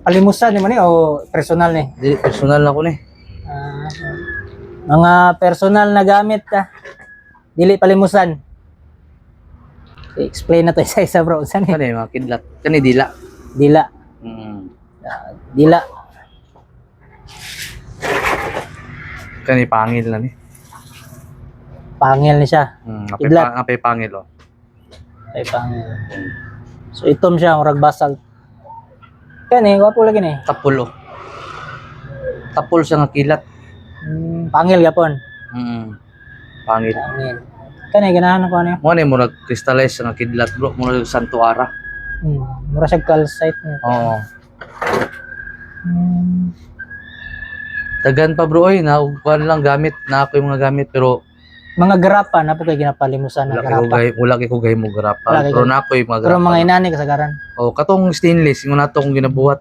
palimusan ni mo ni o personal ni? Di personal na ko ni. Ah, mga personal na gamit dili palimusan. I-explain na to isa-isa bro. Saan Kani mga kidlat. Kani dila. Dila. Mm. Dila. Kani pangil na ni. Pangil ni siya. Kidlat. Apay pangil oh. Ay pangil. So itom siya, murag basal. Kani, wapo lagi ni. Tapul oh. Tapul siya nga kilat. Pangil gapon. Pangil. Pangil. Kani ganahan ko ano. Mo ni murag crystallize nga kidlat bro, murag santuara. Mura siya calcite ni. Oo. Tagan pa bro oy, na kuan lang gamit, na ako yung mga gamit pero Mga grapa na po kay ginapalimusan na grapa. wala kay ko gay mo grapa. Wala kay Pero ko- na ako yung mga Pero grapa. mga inani kasagaran. Oh, katong stainless yung nato kong ginabuhat.